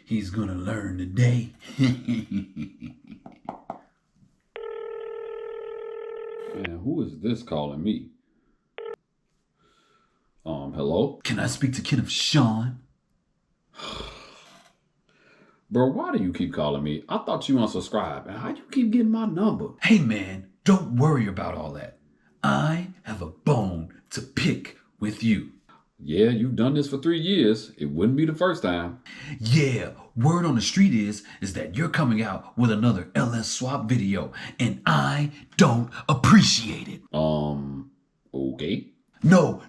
He's gonna learn today. Man, who is this calling me? Hello? Can I speak to Kenneth Sean? Bro, why do you keep calling me? I thought you unsubscribed. And how you keep getting my number? Hey man, don't worry about all that. I have a bone to pick with you. Yeah, you've done this for 3 years. It wouldn't be the first time. Yeah, word on the street is that you're coming out with another LS swap video, and I don't appreciate it. Okay. No,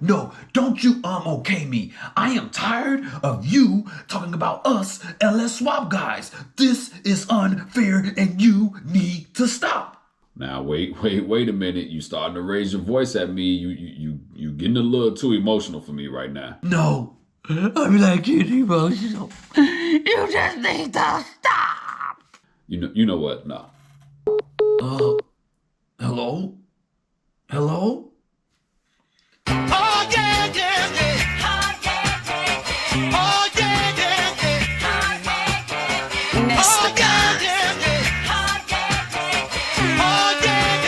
don't you okay me. I am tired of you talking about us LS swap guys. This is unfair and you need to stop. Now wait a minute. You starting to raise your voice at me. You getting a little too emotional for me right now. No, I'm not getting emotional. You just need to stop. You know what? No. Hello? Hello? Oh yeah, yeah, yeah. Oh yeah, yeah, yeah. Oh yeah, yeah, yeah. Mr. Oh yeah, yeah, yeah. Oh yeah, yeah, yeah.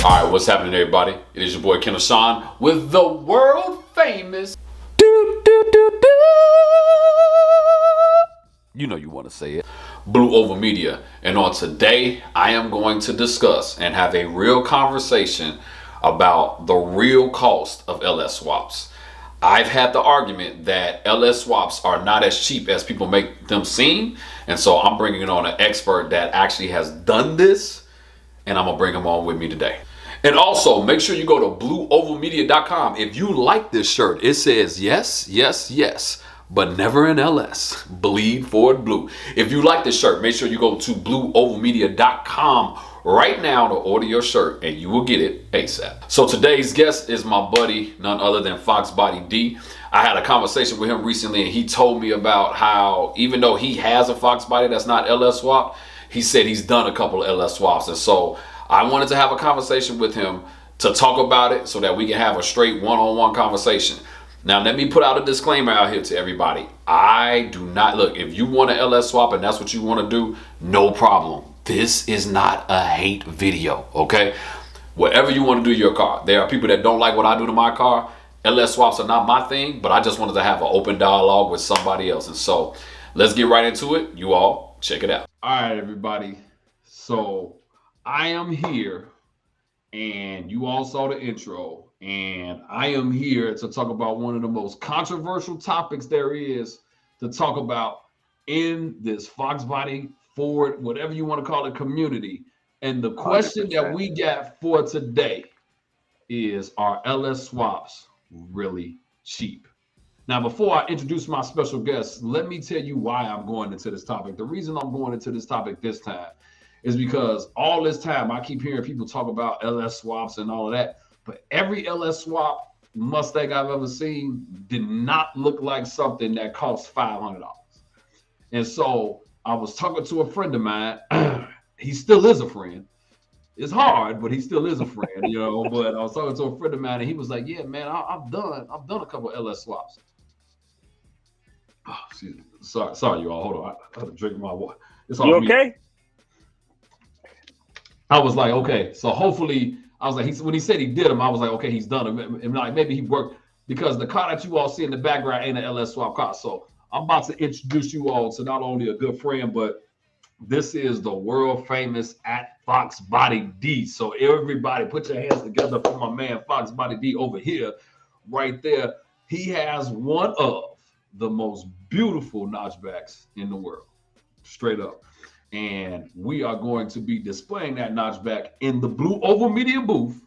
All right, what's happening, everybody? It is your boy Kenneth Sean with the world famous. You know you want to say it. Blue Over Media. And on today, I am going to discuss and have a real conversation about the real cost of LS swaps. I've had the argument that LS swaps are not as cheap as people make them seem. And so I'm bringing on an expert that actually has done this. And I'm going to bring him on with me today. And also, make sure you go to blueovalmedia.com. If you like this shirt, it says yes, yes, yes, but never in LS. Bleed Forward Blue. If you like this shirt, make sure you go to blueovalmedia.com right now to order your shirt, and you will get it ASAP. So today's guest is my buddy, none other than Fox Body D. I had a conversation with him recently, and he told me about how even though he has a Fox Body that's not LS swap, he said he's done a couple of LS swaps. And so I wanted to have a conversation with him to talk about it so that we can have a straight one-on-one conversation. Now, let me put out a disclaimer out here to everybody. I do not, look, if you want an LS swap and that's what you want to do, no problem. This is not a hate video, okay? Whatever you want to do to your car. There are people that don't like what I do to my car. LS swaps are not my thing, but I just wanted to have an open dialogue with somebody else. And so let's get right into it. You all check it out. All right, everybody. So I am here, and you all saw the intro, and I am here to talk about one of the most controversial topics there is to talk about in this Fox Body Ford, whatever you want to call it, community. And the question 100%. that we got for today is, are LS swaps really cheap? Now, before I introduce my special guest, let me tell you why I'm going into this topic. The reason I'm going into this topic this time is because all this time I keep hearing people talk about LS swaps and all of that, but every LS swap Mustang I've ever seen did not look like something that cost $500. And so I was talking to a friend of mine. He still is a friend. It's hard, but he still is a friend, you know. But I was talking to a friend of mine, and he was like, "Yeah, man, I've done a couple of LS swaps." Oh, excuse me. Sorry, you all. Hold on. I have to drink my water. It's You all me. okay? I was like, okay, so hopefully, I was like, when he said he did them, I was like, okay, he's done them. And like maybe he worked, because the car that you all see in the background ain't an LS swap car. So I'm about to introduce you all to not only a good friend, but this is the world famous at Fox Body D. So everybody put your hands together for my man Fox Body D over here, right there. He has one of the most beautiful notchbacks in the world, straight up. And we are going to be displaying that notchback in the Blue Oval Media booth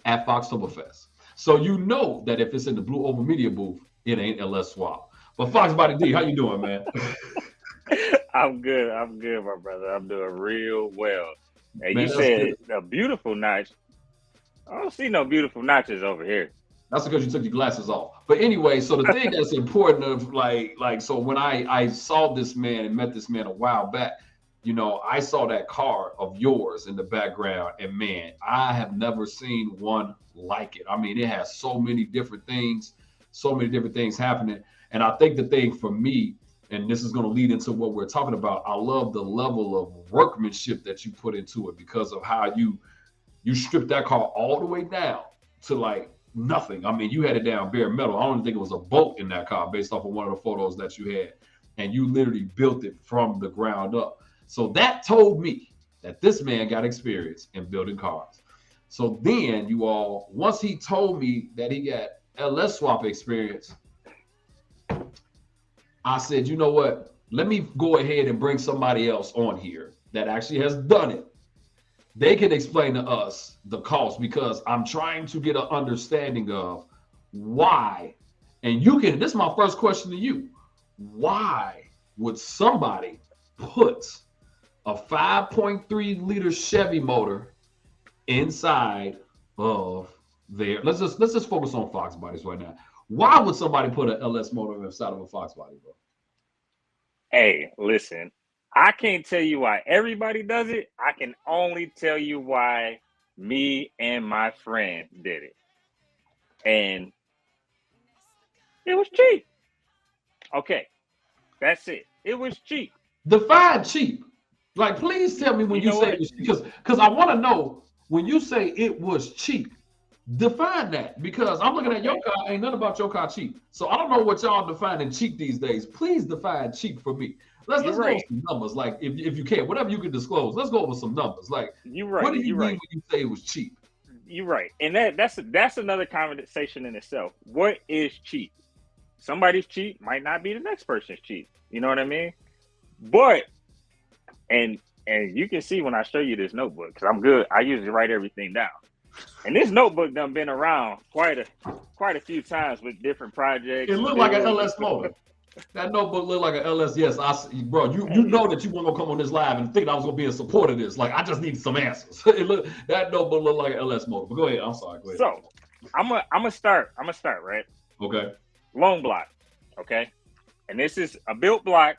at Foxtoberfest. So you know that if it's in the Blue Oval Media booth, it ain't LS swap. But Fox Body D, how you doing, man? I'm good, my brother. I'm doing real well. And Man, you that's said good. a beautiful notch. I don't see no beautiful notches over here. That's because you took your glasses off. But anyway, so the thing that's important of so when I saw this man and met this man a while back, I saw that car of yours in the background, and man, I have never seen one like it. I mean, it has so many different things happening. And I think the thing for me, and this is going to lead into what we're talking about, I love the level of workmanship that you put into it because of how you stripped that car all the way down to like nothing. I mean, you had it down bare metal. I don't even think it was a bolt in that car based off of one of the photos that you had. And you literally built it from the ground up. So that told me that this man got experience in building cars. So then once he told me that he got LS swap experience, I said, you know what? Let me go ahead and bring somebody else on here that actually has done it. They can explain to us the cost because I'm trying to get an understanding of why. And this is my first question to you. Why would somebody put a 5.3 liter Chevy motor inside of their, let's just focus on Fox bodies right now. Why would somebody put an LS motor inside of a Fox body, bro? Hey, listen, I can't tell you why everybody does it. I can only tell you why me and my friend did it. And it was cheap. Okay, that's it. It was cheap. Define cheap. Like, please tell me when you say it was cheap, because I want to know when you say it was cheap. Define that, because I'm looking at your car, ain't nothing about your car cheap. So I don't know what y'all defining cheap these days. Please define cheap for me. Let's go over some numbers, like if you can, whatever you can disclose. Let's go over some numbers. Like, what do you mean when you say it was cheap? You're right, and that's another conversation in itself. What is cheap? Somebody's cheap might not be the next person's cheap. You know what I mean? But and you can see when I show you this notebook, because I'm good. I usually write everything down. And this notebook done been around quite a few times with different projects. It looked like an LS motor. That notebook looked like an LS. Yes, bro. You know that you weren't gonna come on this live and think I was gonna be in support of this. Like, I just need some answers. That notebook looked like an LS motor. But go ahead. I'm sorry. Go ahead. So I'm gonna start right. Okay. Loan block. Okay. And this is a built block.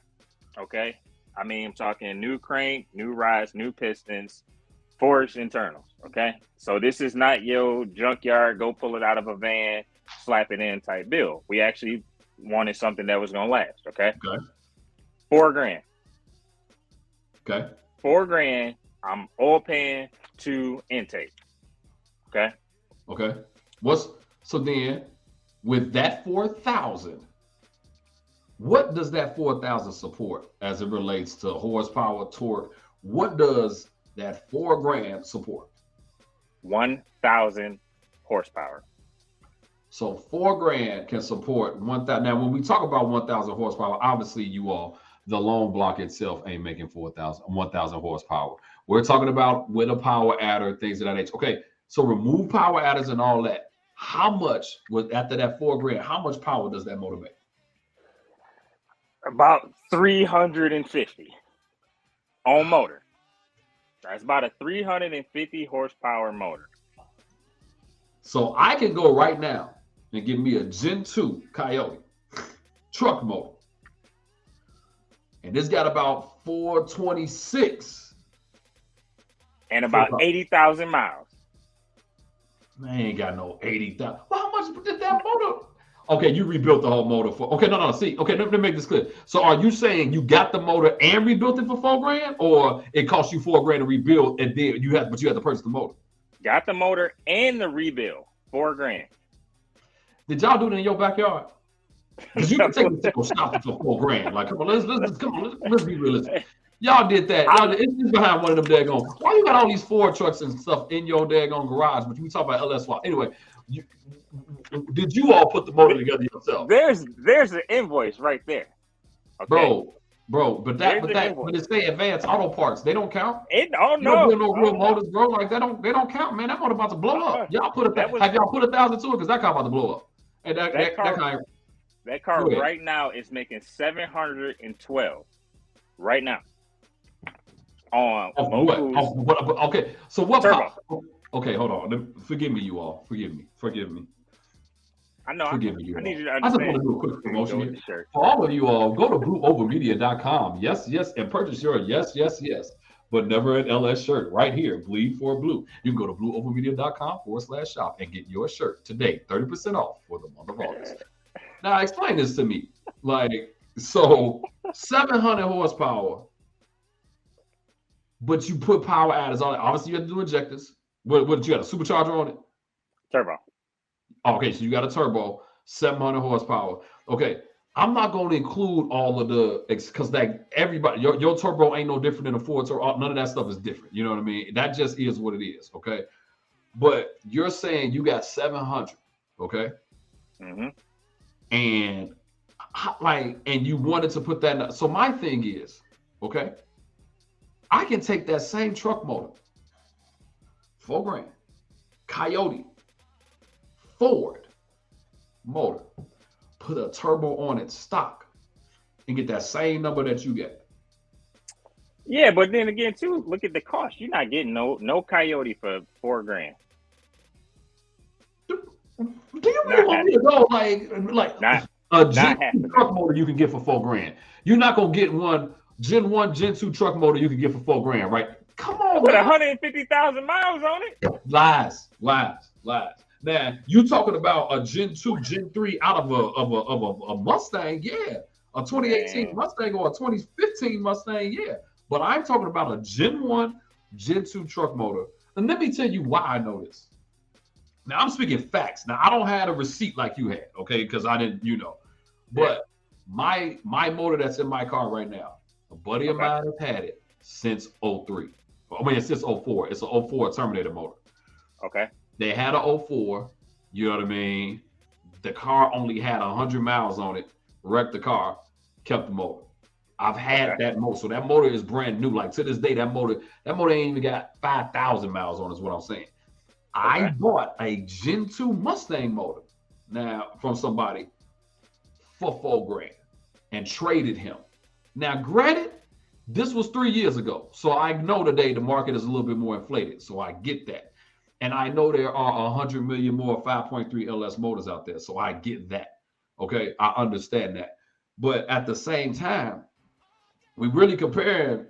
Okay. I mean, I'm talking new crank, new rods, new pistons, forged internals. Okay. So this is not your junkyard, go pull it out of a van, slap it in type build. We actually wanted something that was going to last. Okay. Okay. $4,000. Okay. $4,000. I'm oil pan to intake. Okay. Okay. So then with that 4,000, what does that 4,000 support as it relates to horsepower, torque? What does that $4,000 support? 1,000 horsepower. So $4,000 can support 1,000. Now, when we talk about 1,000 horsepower, obviously the loan block itself ain't making 1,000 horsepower. We're talking about with a power adder, things of that nature. Okay, so remove power adders and all that. How much after that $4,000? How much power does that motor make? About 350 on motor. That's about a 350 horsepower motor. So I can go right now and give me a Gen 2 Coyote truck motor. And it's got about 426. And about 80,000 miles. Man, ain't got no 80,000. Well, how much did that motor? Okay, you rebuilt the whole motor for. Okay, no. See, okay, let me make this clear. So, are you saying you got the motor and rebuilt it for $4,000, or it cost you $4,000 to rebuild, and then you had to purchase the motor? Got the motor and the rebuild, $4,000. Did y'all do it in your backyard? Because you can take it to a shop for $4,000. Like, come on, let's be realistic. Y'all did that. It's just behind one of them daggone. Why you got all these Ford trucks and stuff in your daggone garage? But you talk about LS swap. Anyway, did you all put the motor together yourself? There's an invoice right there. Okay? Bro, but it's say advanced auto parts. They don't count. No real motors, bro. Like they don't count, man. That motor about to blow up. Y'all have y'all put 1,000 to it? Because that car about to blow up. And that car right now is making 712 right now. On what? Okay, so what? Turbo. Okay, hold on. Forgive me, you all. Forgive me. I know. Forgive me, I need you to I just understand. want to do a quick promotion Go with here. the shirt. For all of you all, go to blueovermedia.com. Yes, and purchase your yes, but never an LS shirt right here. Bleed for blue. You can go to blueovermedia.com/shop and get your shirt today, 30% off for the month of August. Now, explain this to me. Like, so 700 horsepower, but you put power adders on it. Obviously, you have to do injectors. What you got? A supercharger on it? Turbo. Okay, so you got a turbo, 700 horsepower. Okay, I'm not going to include all of the, because that everybody, your turbo ain't no different than a Ford turbo. None of that stuff is different. You know what I mean? That just is what it is. Okay, but you're saying you got 700. Okay, and and you wanted to put that in. So my thing is, okay, I can take that same truck motor, $4,000, Coyote, Ford motor, put a turbo on it stock, and get that same number that you get. Yeah, but then again, too, look at the cost. You're not getting no Coyote for $4,000. Do you really want me to go like a Gen 2 truck motor you can get for $4,000? You're not gonna get one Gen 1, Gen 2 truck motor you can get for $4,000, right? Come on, with man. 150,000 miles on it. Lies. Now you talking about a Gen 2, Gen 3 out of a Mustang, yeah, a 2018 Mustang or a 2015 Mustang, yeah. But I'm talking about a Gen 1, Gen 2 truck motor. And let me tell you why I know this. Now I'm speaking facts. Now I don't have a receipt like you had, okay? Because I didn't, But my motor that's in my car right now, a buddy of mine has had it since 03. I mean, it's since 04. It's an 04 Terminator motor. Okay. They had a 04, you know what I mean? The car only had 100 miles on it, wrecked the car, kept the motor. I've had that motor. So that motor is brand new. Like to this day, that motor ain't even got 5,000 miles on, is what I'm saying. I bought a Gen 2 Mustang motor now from somebody for $4,000 and traded him. Now, granted, this was 3 years ago. So I know today the market is a little bit more inflated. So I get that. And I know there are 100 million more 5.3 LS motors out there. So I get that. Okay. I understand that. But at the same time, we really comparing,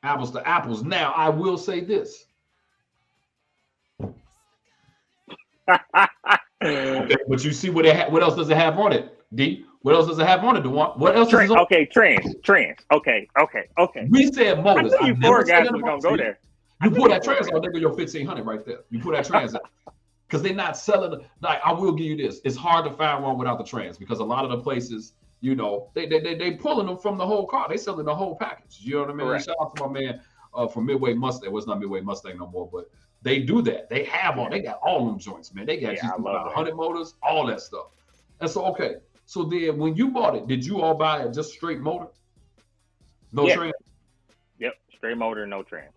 apples to apples. Now, I will say this. Okay, but you see what else does it have on it, D? What else does it have on it, DeJuan? What else is it on? Okay, trans. Okay. We said motors. I knew you four guys were going to go there. You pull that trans out, there go your 1,500 right there. You pull that trans out. Because they're not selling, like, I will give you this. It's hard to find one without the trans because a lot of the places, they pulling them from the whole car. They selling the whole package. You know what I mean? Shout out to my man from Midway Mustang. Well, it's not Midway Mustang no more, but they do that. They have they got all them joints, man. They got 100 motors, all that stuff. And so, okay. So then when you bought it, did you all buy it just straight motor? No trans? Yep, straight motor, no trans.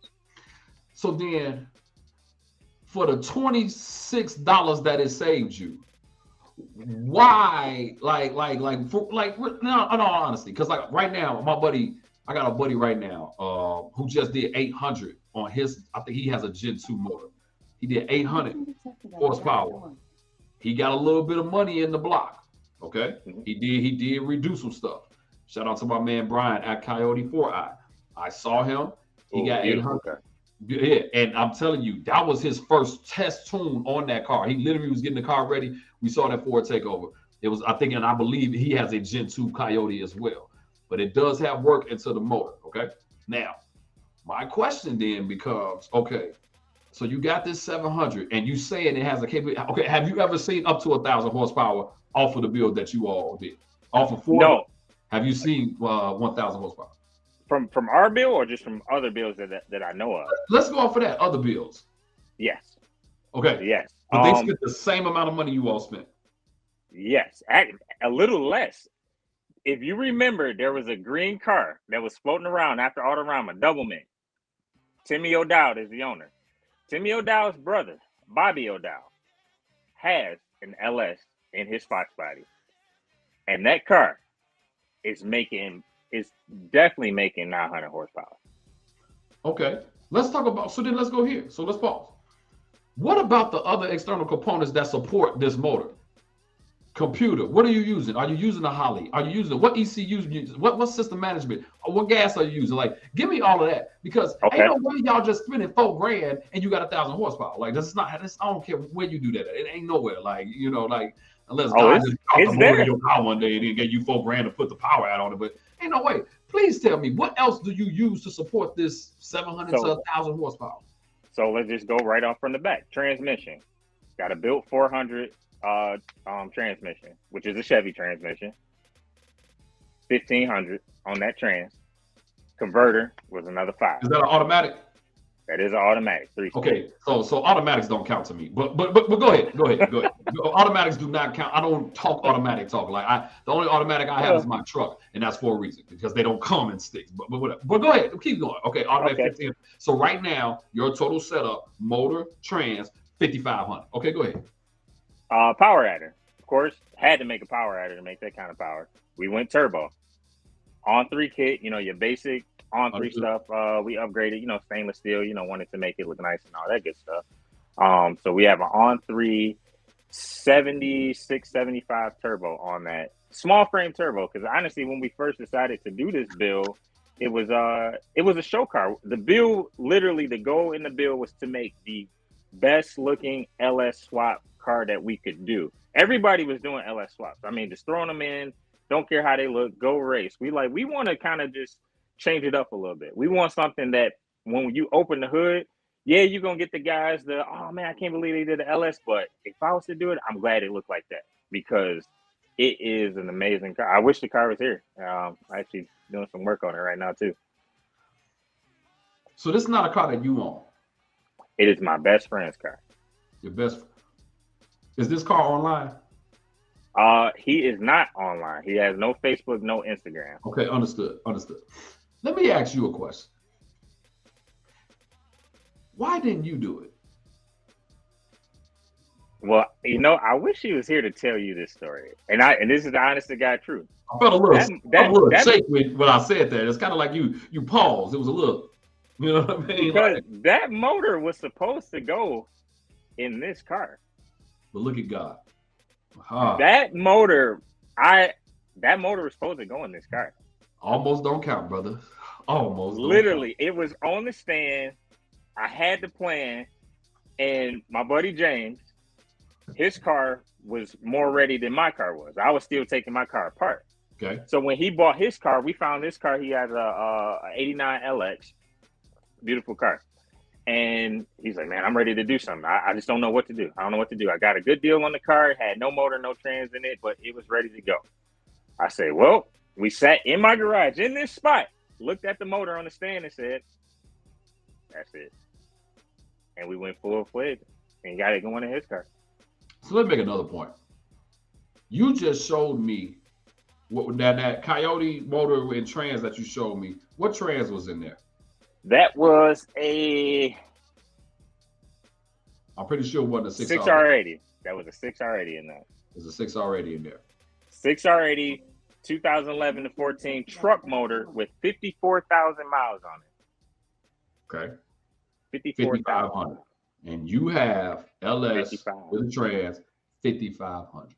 So then for the $26 that it saved you, why, in all honesty, because like right now, I got a buddy right now who just did 800 on his, I think he has a Gen 2 motor. He did 800 horsepower. He got a little bit of money in the block. Okay. He did reduce some stuff. Shout out to my man Brian at Coyote 4i. I saw him. He got 800. Yeah, and I'm telling you, that was his first test tune on that car. He literally was getting the car ready. We saw that Ford takeover. It was, I think, and I believe he has a Gen 2 Coyote as well. But it does have work into the motor. Okay. Now, my question then becomes, okay, so you got this 700 and you saying it has a capability. Okay, have you ever seen up to 1,000 horsepower off of the build that you all did? Off of Ford? No. Have you seen 1,000 horsepower? From our bill or just from other bills that I know of? Let's go off of that. Other bills. Yes. Okay. Yes. But they spent the same amount of money you all spent. Yes. A little less. If you remember, there was a green car that was floating around after Autorama, Doublemint. Timmy O'Dowd is the owner. Timmy O'Dowd's brother, Bobby O'Dowd, has an LS in his Fox body. And that car is definitely making 900 horsepower. Okay. Let's talk about, so then let's go here. So let's pause. What about the other external components that support this motor? Computer. What are you using? Are you using a Holly? Are you using what ECU? What system management? What gas are you using? Like, give me all of that because Okay. ain't no way y'all just spending $4,000 and you got 1,000 horsepower. Like, that's not. That's, I don't care where you do that. It ain't nowhere. Like, you know, like unless God just dropped the motor in your car one day and then gave you $4,000 to put the power out on it. But ain't no way. Please tell me what else do you use to support this 700 to 1,000 horsepower? So let's just go right off from the back. Transmission. Got a built 400 transmission, which is a Chevy transmission. 1,500 on that trans. Converter was another 5. Is that an automatic? That is an automatic 3. Okay, so automatics don't count to me. But go ahead. Automatics do not count. I don't talk automatic talk. Like the only automatic I have is my truck, and that's for a reason because they don't come in sticks. But whatever. But go ahead, keep going. Okay, automatic 15. So right now your total setup, motor, trans, 5,500. Okay, go ahead. Power adder. Of course, had to make a power adder to make that kind of power. We went turbo. On 3 kit, you know, your basic on 3 stuff. We upgraded, you know, stainless steel, you know, wanted to make it look nice and all that good stuff. So we have an on 3 76, 75 turbo on that. Small frame turbo, because honestly, when we first decided to do this build, it was a show car. The build, literally, the goal in the build was to make the best looking LS swap car that we could do. Everybody was doing LS swaps. I mean, just throwing them in, don't care how they look, go race. We want to kind of just change it up a little bit. We want something that when you open the hood, yeah, you're going to get the guys oh man, I can't believe they did the LS, but if I was to do it, I'm glad it looked like that because it is an amazing car. I wish the car was here. I'm actually doing some work on it right now too. So this is not a car that you own? It is my best friend's car. Your best? Is this car online? He is not online. He has no Facebook, no Instagram. Okay, understood. Let me ask you a question. Why didn't you do it? Well, you know, I wish he was here to tell you this story. And this is the honest to God truth. I felt a little shake when I said that. It's kind of like you paused. It was a little, you know what I mean? Because that motor was supposed to go in this car. But look at God. That motor was supposed to go in this car. Almost don't count, brother. Almost. Literally, it was on the stand. I had the plan, and my buddy James, his car was more ready than my car was. I was still taking my car apart. Okay. So when he bought his car, we found this car. He has a 89 LX, beautiful car. And he's like, man, I'm ready to do something. I just don't know what to do. I don't know what to do. I got a good deal on the car. It had no motor, no trans in it, but it was ready to go. I said, well, we sat in my garage in this spot, looked at the motor on the stand and said, that's it. And we went full-fledged and got it going in his car. So let's make another point. You just showed me what that Coyote motor and trans that you showed me. What trans was in there? That was I'm pretty sure it wasn't a 6R80. That was a 6R80 in that. There's a 6R80 in there. 6R80, 2011 to 14 truck motor with 54,000 miles on it. Okay. 54,500. And you have LS 55. with a trans 5,500.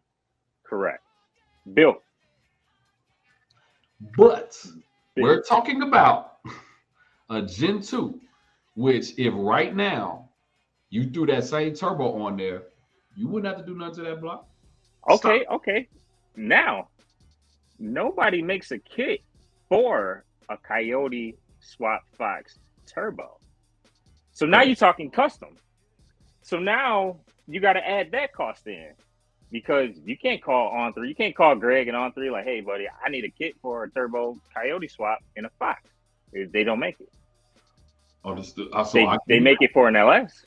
Correct. Built. But we're talking about a Gen 2, which if right now you threw that same turbo on there, you wouldn't have to do nothing to that block. Okay. Now, nobody makes a kit for a Coyote Swap Fox turbo. So now you're talking custom. So now you got to add that cost in because you can't call On3. You can't call Greg and On3 like, hey, buddy, I need a kit for a turbo Coyote Swap in a Fox. They don't make it. Understood. They make it for an LS.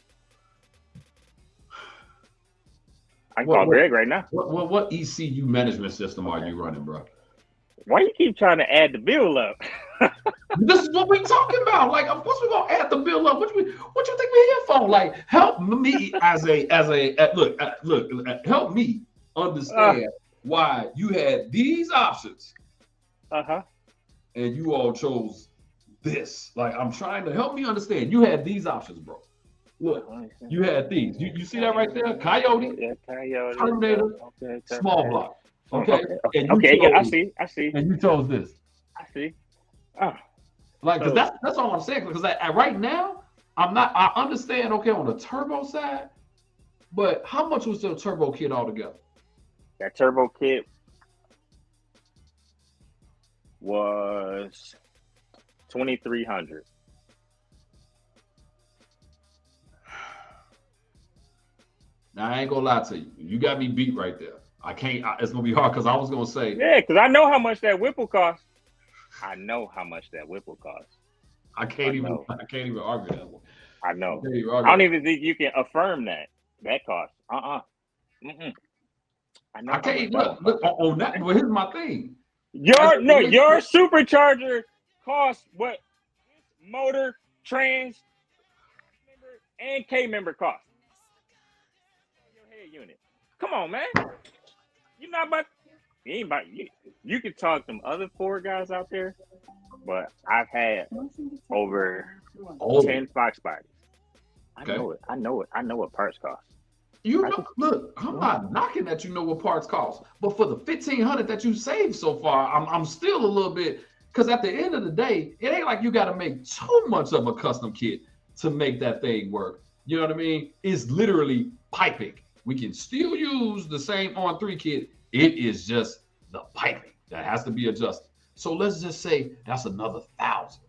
I can call Greg right now. What ECU management system are you running, bro? Why you keep trying to add the bill up? This is what we're talking about. Like, of course we're gonna add the bill up. What you think we're here for? Like, help me help me understand why you had these options. Uh-huh. And you all chose this. Like, I'm trying to help me understand. You had these options, bro. Look, you had these. You see that right there? Coyote, Yeah, Coyote. Terminator, Okay, small block. Okay, Okay. and you Okay. Yeah, I chose, see. I see. and you chose this. I see. Oh, Like, because So- that's all I'm saying. Because right now, I understand. Okay, on the turbo side, but how much was the turbo kit altogether? that turbo kit was 2,300. Now I ain't gonna lie to you. You got me beat right there. I can't. It's gonna be hard because I was gonna say Yeah, because I know how much that whip will cost. I know how much that whip will cost. I can't even. know. I can't even argue that one. I know. Can't even I argue don't that. even think you can affirm that cost. Mm-mm. I know. I how can't much that look on that. Well, here's my thing. Your supercharger costs what this motor, trans, member, and K member cost. Your head unit. Come on, man. You're not about. You ain't about. You can talk to them other Ford guys out there, but I've had over 10 Fox bodies. I Okay. know it. I know it. I know what parts cost. You know, look, I'm not knocking that you know what parts cost, but for the $1,500 that you saved so far, I'm still a little bit, because at the end of the day, it ain't like you got to make too much of a custom kit to make that thing work. You know what I mean? It's literally piping. We can still use the same on3 kit. It is just the piping that has to be adjusted. So let's just say that's another $1,000.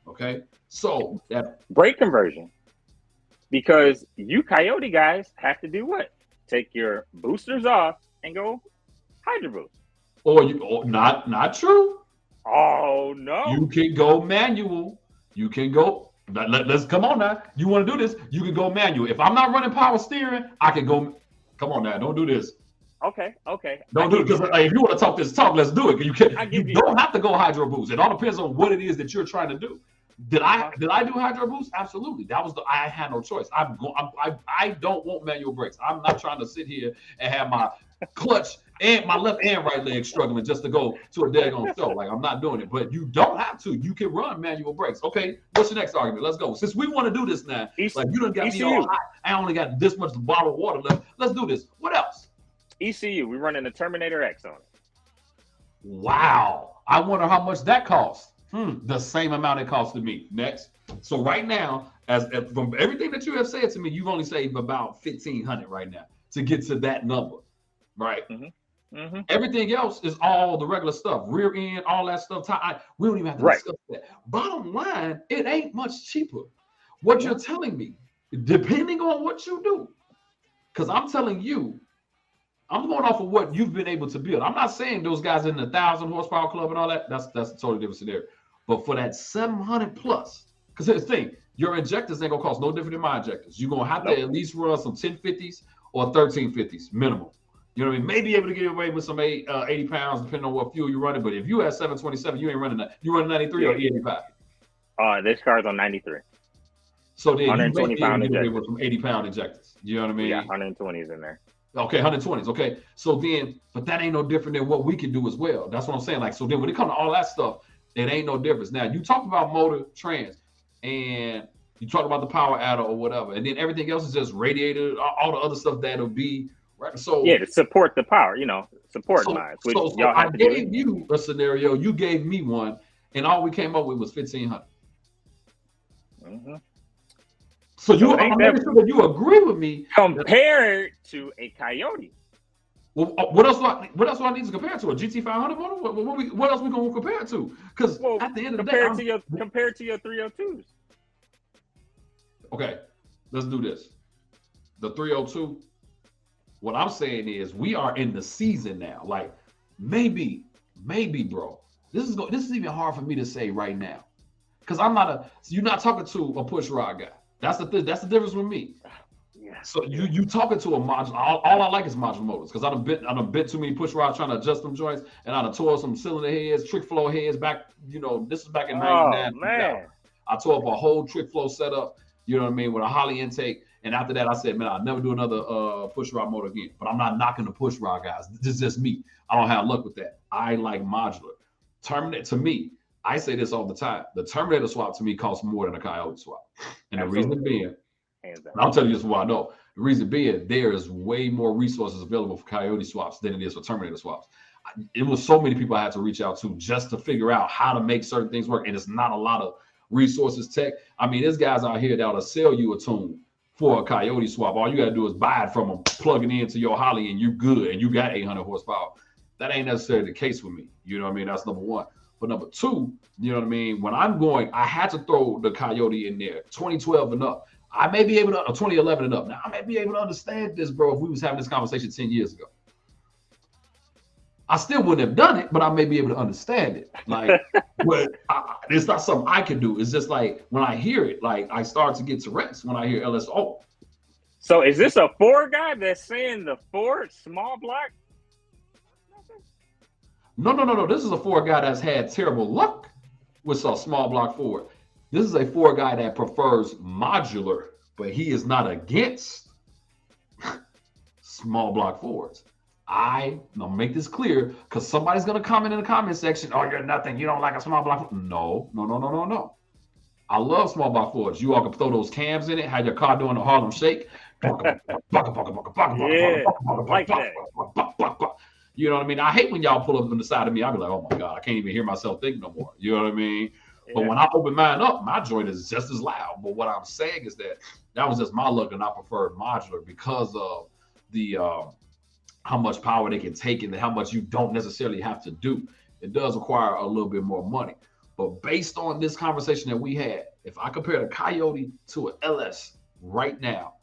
Okay, so that Brake conversion. Because you Coyote guys have to do what? Take your boosters off and go Hydro Boost. or not true. Oh no! You can go manual. You can go. Let's come on now. You want to do this? You can go manual. If I'm not running power steering, I can go. Come on now. Don't do this. Okay. Don't do it because if you want to talk this talk, let's do it. You give you don't have to go Hydro Boost. It all depends on what it is that you're trying to do. Did I do Hydro Boost? Absolutely. That was I had no choice. I don't want manual brakes. I'm not trying to sit here and have my clutch and my left and right leg struggling just to go to a daggone show. Like, I'm not doing it. But you don't have to. You can run manual brakes. Okay, what's your next argument? Let's go. Since we want to do this now, like you done got me all hot. I only got this much bottled water left. Let's do this. What else? ECU. We're running the Terminator X on it. Wow. I wonder how much that costs. The same amount it costed me. Next. So right now, as from everything that you have said to me, you've only saved about $1,500 right now to get to that number, right? Everything else is all the regular stuff, rear end, all that stuff. We don't even have to discuss that. Bottom line, it ain't much cheaper. What you're telling me, depending on what you do, because I'm telling you, I'm going off of what you've been able to build. I'm not saying those guys in the 1,000 horsepower club and all that. That's a totally different scenario. But for that 700 plus, because here's the thing, your injectors ain't gonna cost no different than my injectors. You're gonna have to at least run some 1050s or 1350s minimum. You know what I mean? Maybe able to get away with some 80 pounds depending on what fuel you're running. But if you have 727, you ain't running that. You running 93 or 85? This car's on 93. So then 120 you may pound get away injectors. with some 80-pound injectors. You know what I mean? Yeah, 120s in there. Okay, 120s. Okay. So then, but that ain't no different than what we can do as well. That's what I'm saying. Like, so then when it comes to all that stuff, it ain't no difference. Now, you talk about motor, trans, and you talk about the power adder or whatever, and then everything else is just radiator, all the other stuff that'll be right. So yeah, to support the power, support lines. Which So y'all I have to do. gave you a scenario, you gave me one, and all we came up with was 1,500. So I'm pretty sure that you agree with me. Compared to a Coyote. Well, what else do I need to compare it to? A GT500 motor? What else we gonna compare it to? Because at the end of the day, compared to your 302s. Okay, let's do this. The 302. What I'm saying is, we are in the season now. Like, maybe, bro. This is even hard for me to say right now, because you're not talking to a push rod guy. That's the difference with me. Yeah. So you talking to a modular. All I like is modular motors, because I done bit too many push rods trying to adjust them joints, and I done tore some cylinder heads, trick flow heads back. This is back in '99. Oh man, I tore up a whole trick flow setup. You know what I mean, with a Holly intake. And after that, I said, man, I'll never do another push rod motor again. But I'm not knocking the push rod guys. This is just me. I don't have luck with that. I like modular. Terminator, to me, I say this all the time. The Terminator swap to me costs more than a Coyote swap. And the reason being, hands down. I'll tell you this is what I know. The reason being, there is way more resources available for Coyote swaps than it is for Terminator swaps. It was so many people I had to reach out to just to figure out how to make certain things work. And it's not a lot of resources tech. I mean, there's guys out here that'll sell you a tune for a Coyote swap. All you got to do is buy it from them, plug it into your Holly, and you're good. And you got 800 horsepower. That ain't necessarily the case for me. You know what I mean? That's number one. But number two, you know what I mean? When I'm going, I had to throw the Coyote in there, 2012 and up. I may be able to, or 2011 and up. Now, I may be able to understand this, bro, if we was having this conversation 10 years ago. I still wouldn't have done it, but I may be able to understand it. Like, but it's not something I can do. It's just like when I hear it, like I start to get Tourette's when I hear LSO. So is this a Ford guy that's saying the Ford small block? No. This is a Ford guy that's had terrible luck with a small block Ford. This is a Ford guy that prefers modular, but he is not against small block Fords. I'm gonna make this clear because somebody's gonna comment in the comment section. Oh, you're nothing. You don't like a small block. No. I love small block Fords. You all can throw those cams in it. Have your car doing the Harlem Shake. Yeah, like that. You know what I mean? I hate when y'all pull up on the side of me. I'll be like, oh my God, I can't even hear myself think no more. You know what I mean? Yeah. But when I open mine up, my joint is just as loud. But what I'm saying is that was just my luck, and I preferred modular because of the how much power they can take and how much you don't necessarily have to do. It does require a little bit more money. But based on this conversation that we had, if I compare the Coyote to an LS right now,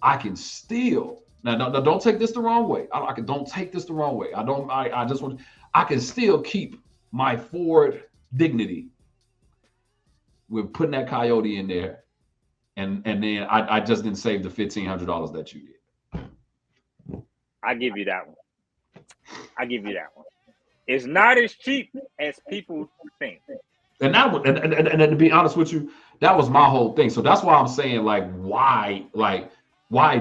I can still now don't take this the wrong way. Don't take this the wrong way. I can still keep my Ford dignity with putting that Coyote in there, and then I just didn't save the $1,500 that you did. I give you that one. It's not as cheap as people think. And to be honest with you, that was my whole thing. So that's why I'm saying, why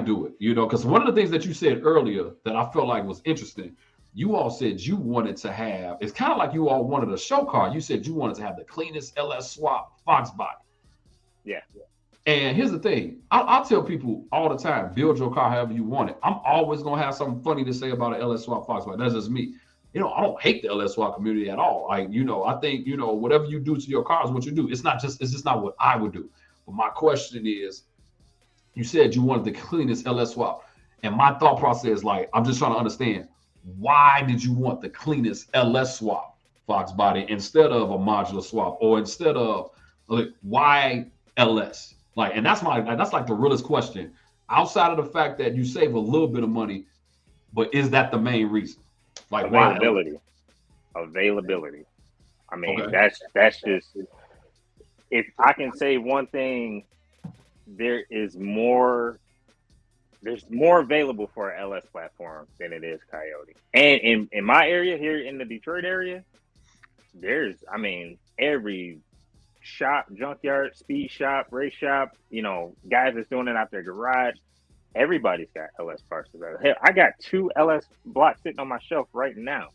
do it? You know, because one of the things that you said earlier that I felt like was interesting, you all said you wanted to have, it's kind of like you all wanted a show car. You said you wanted to have the cleanest LS swap Fox body. Yeah. And here's the thing. I'll tell people all the time, build your car however you want it. I'm always going to have something funny to say about an LS swap Fox body. That's just me. You know, I don't hate the LS swap community at all. I think, whatever you do to your car is what you do. It's just not what I would do. But my question is, you said you wanted the cleanest LS swap. And my thought process, I'm just trying to understand, why did you want the cleanest LS swap Fox body instead of a modular swap, or instead of, why LS? And that's the realest question. Outside of the fact that you save a little bit of money, but is that the main reason? Availability. I mean, okay. That's just, if I can say one thing, there's more available for an LS platform than it is Coyote. And in my area here in the Detroit area, there's, every shop, junkyard, speed shop, race shop, guys that's doing it out their garage, everybody's got LS parts available. Hell, I got 2 LS blocks sitting on my shelf right now.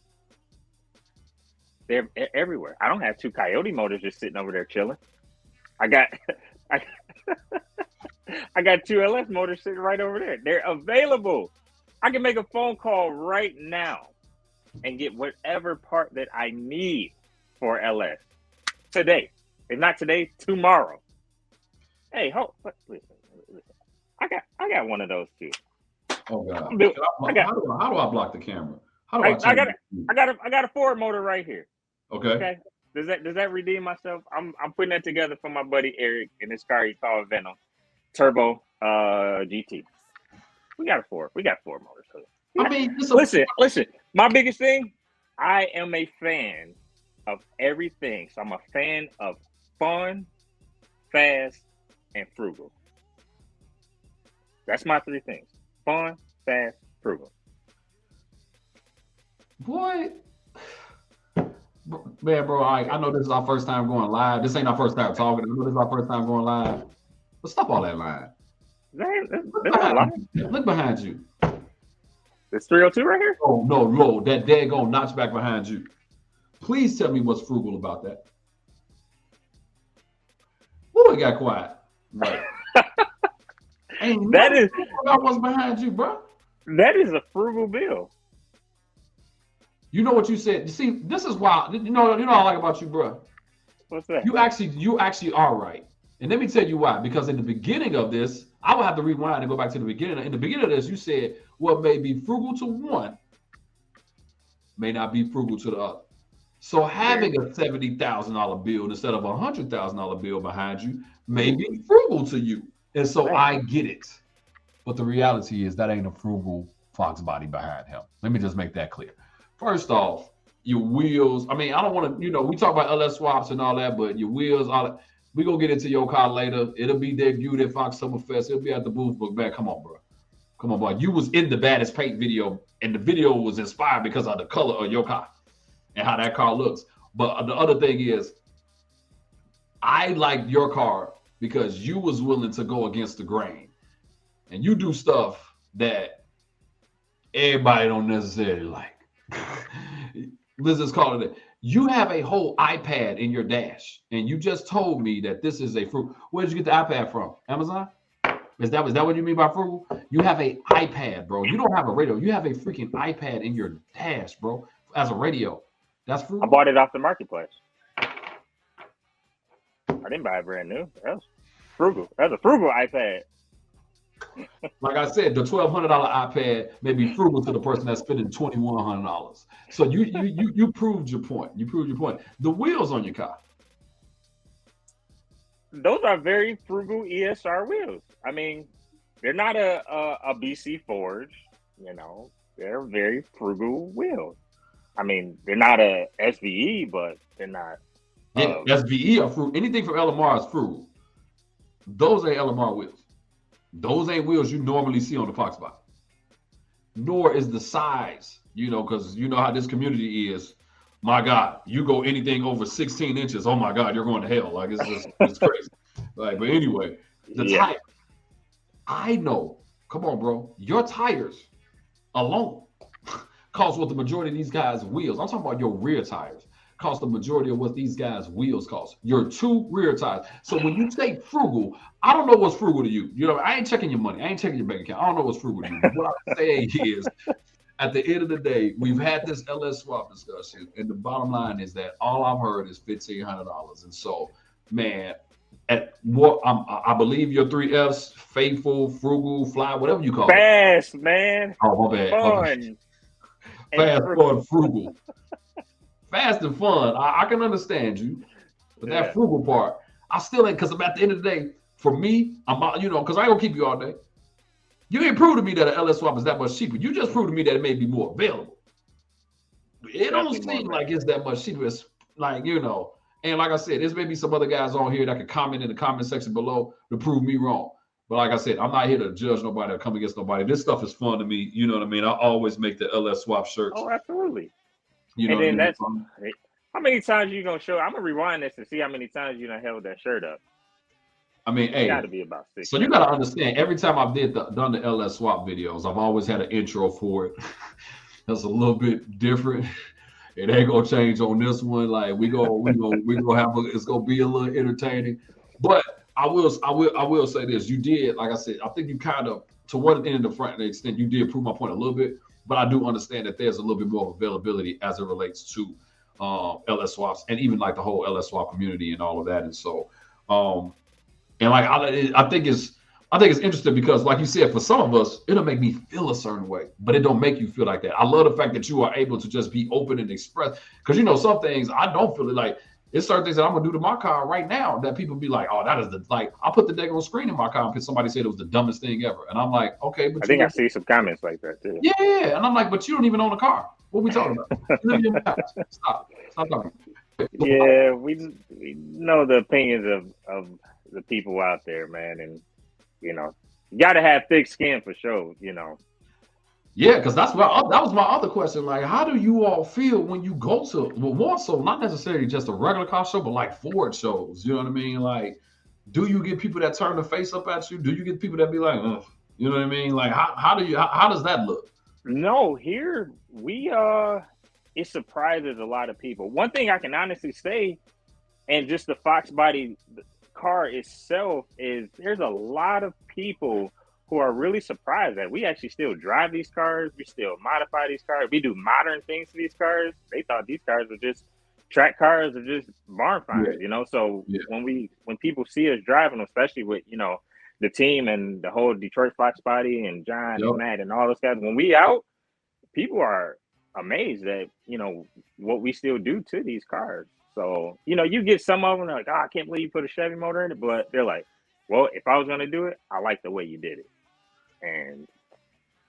They're everywhere. I don't have 2 Coyote motors just sitting over there chilling. I got 2 LS motors sitting right over there. They're available. I can make a phone call right now and get whatever part that I need for LS today. If not today, tomorrow. Hey, listen. I got one of those too. Oh God! How do I block the camera? How do I got a Ford motor right here. Okay. Does that redeem myself? I'm putting that together for my buddy Eric in this car he called Venom Turbo GT. We got Ford motors. Listen. My biggest thing, I am a fan of everything. So I'm a fan of fun, fast, and frugal. That's my 3 things: fun, fast, frugal. Boy, man, bro, I know this is our first time going live. This ain't our first time talking. I know this is our first time going live. But stop all that lying. Look behind you. This 302 right here? Oh, no, that daggone notchback behind you. Please tell me what's frugal about that. Boy, it got quiet. Right. Ain't That nothing is about what's behind you, bro. that is a frugal bill. You know what you said. You see, this is why you know what I like about you, bro. What's that? You actually are right. And let me tell you why. Because in the beginning of this, I would have to rewind and go back to the beginning. In the beginning of this, you said what may be frugal to one may not be frugal to the other. So having a $70,000 bill instead of a $100,000 bill behind you may be frugal to you. And so I get it. But the reality is that ain't a frugal Fox body behind him. Let me just make that clear. First off, your wheels. I mean, I don't want to, we talk about LS swaps and all that, but your wheels, all that. We gonna get into your car later. It'll be debuted at Fox Summerfest. It'll be at the booth book back. Come on, bro. Come on, boy. You was in the baddest paint video, and the video was inspired because of the color of your car and how that car looks. But the other thing is, I like your car because you was willing to go against the grain, and you do stuff that everybody don't necessarily like. Let's just call it. You have a whole iPad in your dash, and you just told me that this is a frugal. Where did you get the iPad from? Amazon? Is that what you mean by frugal? You have a iPad, bro. You don't have a radio. You have a freaking iPad in your dash, bro, as a radio. That's frugal. I bought it off the marketplace. I didn't buy it brand new. That was frugal. That's a frugal iPad. Like I said, the $1,200 iPad may be frugal to the person that's spending $2,100. So you proved your point. You proved your point. The wheels on your car. Those are very frugal ESR wheels. I mean, they're not a BC Forge. They're very frugal wheels. I mean, they're not a SVE, but they're not. Yeah, SVE are frugal. Anything from LMR is frugal. Those ain't LMR wheels. Those ain't wheels you normally see on the Fox body. Nor is the size, because you know how this community is. My God, you go anything over 16 inches. Oh my God, you're going to hell. Like it's crazy. Like, but anyway, the tire. I know. Come on, bro. Your tires alone cost what the majority of these guys' wheels. I'm talking about your rear tires. Cost the majority of what these guys' wheels cost. Your 2 rear tires. So when you say frugal, I don't know what's frugal to you. I ain't checking your money. I ain't checking your bank account. I don't know what's frugal to you. What I'm saying is, at the end of the day, we've had this LS swap discussion, and the bottom line is that all I've heard is $1,500. And so, man, I believe your 3 Fs: faithful, frugal, fly, whatever you call it. Fast, man. Oh, my bad. Fun. Fast, fun, frugal. Fast and fun. I can understand you, but that frugal part, I still ain't. Because at the end of the day, for me, because I ain't gonna keep you all day. You ain't proved to me that an LS swap is that much cheaper. You just proved to me that it may be more available. It don't seem like it's that much cheaper. It's like, and like I said, there's maybe some other guys on here that can comment in the comment section below to prove me wrong. But like I said, I'm not here to judge nobody or come against nobody. This stuff is fun to me. You know what I mean? I always make the LS swap shirts. Oh, absolutely. You know, and then that's how many times you gonna show? I'm gonna rewind this and see how many times you done held that shirt up. I mean, It got to be about 6. So you got to understand. Every time I've done the LS swap videos, I've always had an intro for it. That's a little bit different. It ain't gonna change on this one. Like we gonna have it's gonna be a little entertaining. But I will say this. You did, like I said, I think you kind of, to one end of the front extent, you did prove my point a little bit. But I do understand that there's a little bit more availability as it relates to LS swaps and even like the whole LS swap community and all of that. And so, and like I think it's interesting because, like you said, for some of us, it'll make me feel a certain way, but it don't make you feel like that. I love the fact that you are able to just be open and express, because some things I don't feel it like. It's certain things that I'm gonna do to my car right now that people be like, "Oh, that is I put the daggone screen in my car because somebody said it was the dumbest thing ever," and I'm like, "Okay," but I think I see some comments like that too. Yeah, and I'm like, "But you don't even own a car. What are we talking about? You live in your house. Stop talking." Yeah, we know the opinions of the people out there, man, and you got to have thick skin for sure. Yeah, because that was my other question. Like, how do you all feel when you go to, more so not necessarily just a regular car show, but like Ford shows? You know what I mean? Like, do you get people that turn the face up at you? Do you get people that be like, ugh? You know what I mean? Like, how does that look? No, here we it surprises a lot of people. One thing I can honestly say, and just the Fox body car itself, is there's a lot of people who are really surprised that we actually still drive these cars, we still modify these cars, we do modern things to these cars. They thought these cars were just track cars or just barn finds, you know. So when people see us driving, especially with, you know, the team and the whole Detroit Fox body and John and Matt and all those guys, when we out, people are amazed at, you know, what we still do to these cars. So, you know, you get some of them like, oh, I can't believe you put a Chevy motor in it, but they're like, well, if I was going to do it, I like the way you did it. And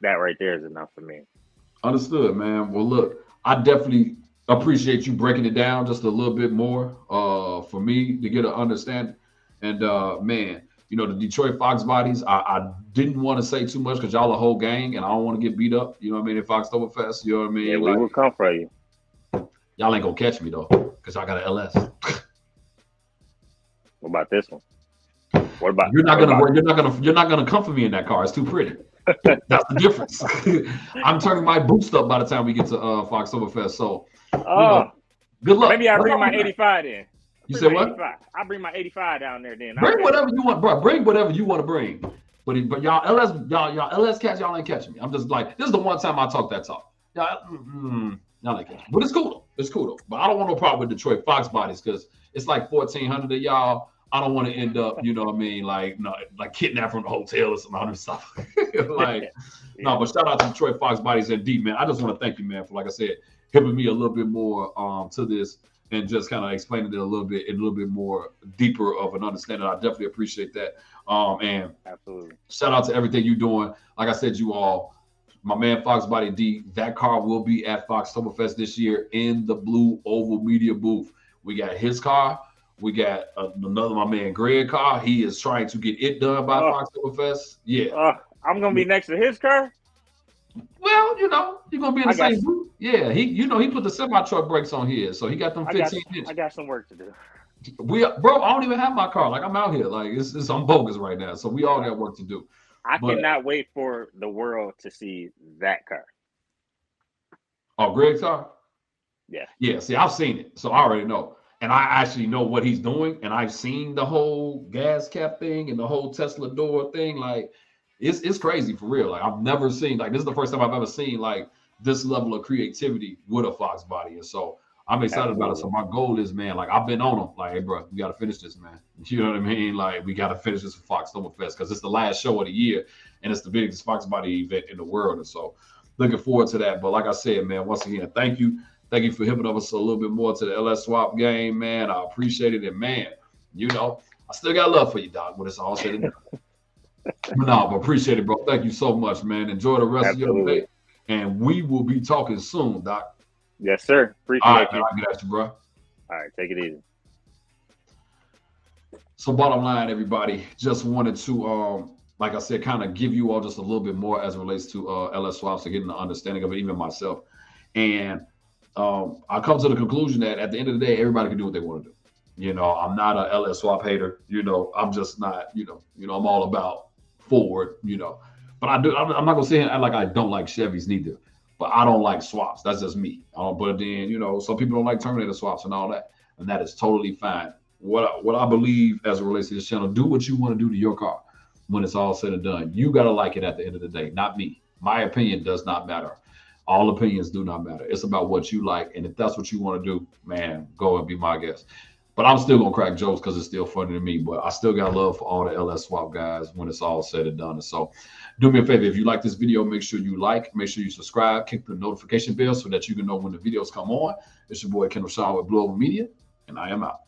that right there is enough for me. Understood, man. Well, look, I definitely appreciate you breaking it down just a little bit more for me to get an understanding. And, man, you know, the Detroit Fox bodies, I didn't want to say too much because y'all a whole gang and I don't want to get beat up. You know what I mean? At Foxtoberfest, you know what I mean? Yeah, we will come for you. Y'all ain't gonna catch me though, because I got an LS. What about this one? What about you're not gonna come for me in that car. It's too pretty. That's the difference. I'm turning my boost up by the time we get to Foxtoberfest. So you know, good luck. Maybe I bring my 85 in. You said what? I'll bring my 85 down there then. Bring whatever you want, bro. Bring whatever you want to bring. But y'all LS cats, y'all ain't catching me. I'm just like, this is the one time I talk that talk. Y'all ain't catching me. But it's cool though. It's cool though. But I don't want no problem with Detroit Fox bodies because it's like 1,400 of y'all. I don't want to end up, you know what I mean, like kidnapped from the hotel or some other stuff. No, but shout out to Detroit Fox bodies and D, man. I just want to thank you, man, for, like I said, helping me a little bit more to this and just kind of explaining it a little bit more deeper of an understanding. I definitely appreciate that. And absolutely, shout out to everything you're doing. Like I said, you all, my man Fox Body D, that car will be at Foxtoberfest this year in the Blue Oval Media booth. We got his car. We got another, my man Greg car. He is trying to get it done by Foxtoberfest. Yeah. I'm going to be next to his car? Well, you know, you're going to be in the same booth. Yeah, he put the semi-truck brakes on his, so he got them 15 inches. I got some work to do. Bro, I don't even have my car. Like, I'm out here. Like, it's I'm bogus right now, so we all got work to do. I cannot wait for the world to see that car. Oh, Greg's car? Yeah. Yeah, see, I've seen it, so I already know. And I actually know what he's doing, and I've seen the whole gas cap thing and the whole Tesla door thing. Like, it's crazy for real. Like, I've never seen, like, this is the first time I've ever seen, like, this level of creativity with a Fox body. And so I'm excited about it. So my goal is, man, like, I've been on them. Like, hey, bro, we got to finish this, man. You know what I mean? Like, we got to finish this for Foxtoberfest because it's the last show of the year, and it's the biggest Fox body event in the world. And so looking forward to that. But like I said, man, once again, thank you. Thank you for hipping us a little bit more to the LS Swap game, man. I appreciate it. And, man, you know, I still got love for you, Doc, when it's all said and done. But appreciate it, bro. Thank you so much, man. Enjoy the rest of your day. And we will be talking soon, Doc. Yes, sir. Appreciate all right, you. Man, I'll get at you, bro. All right, take it easy. So bottom line, everybody, just wanted to, like I said, kind of give you all just a little bit more as it relates to LS Swaps and getting the understanding of it, even myself. And I come to the conclusion that at the end of the day, everybody can do what they want to do. You know, I'm not a LS Swap hater. You know, I'm just not, you know, I'm all about Ford, you know. But I'm not going to say like I don't like Chevys neither. But I don't like swaps. That's just me. I don't. But then, you know, some people don't like Terminator swaps and all that. And that is totally fine. What I believe as it relates to this channel, do what you want to do to your car when it's all said and done. You got to like it at the end of the day, not me. My opinion does not matter. All opinions do not matter. It's about what you like. And if that's what you want to do, man, go and be my guest. But I'm still going to crack jokes because it's still funny to me. But I still got love for all the LS Swap guys when it's all said and done. And so do me a favor. If you like this video, make sure you like, make sure you subscribe, kick the notification bell so that you can know when the videos come on. It's your boy, Kendall Shaw with Blue Oval Media, and I am out.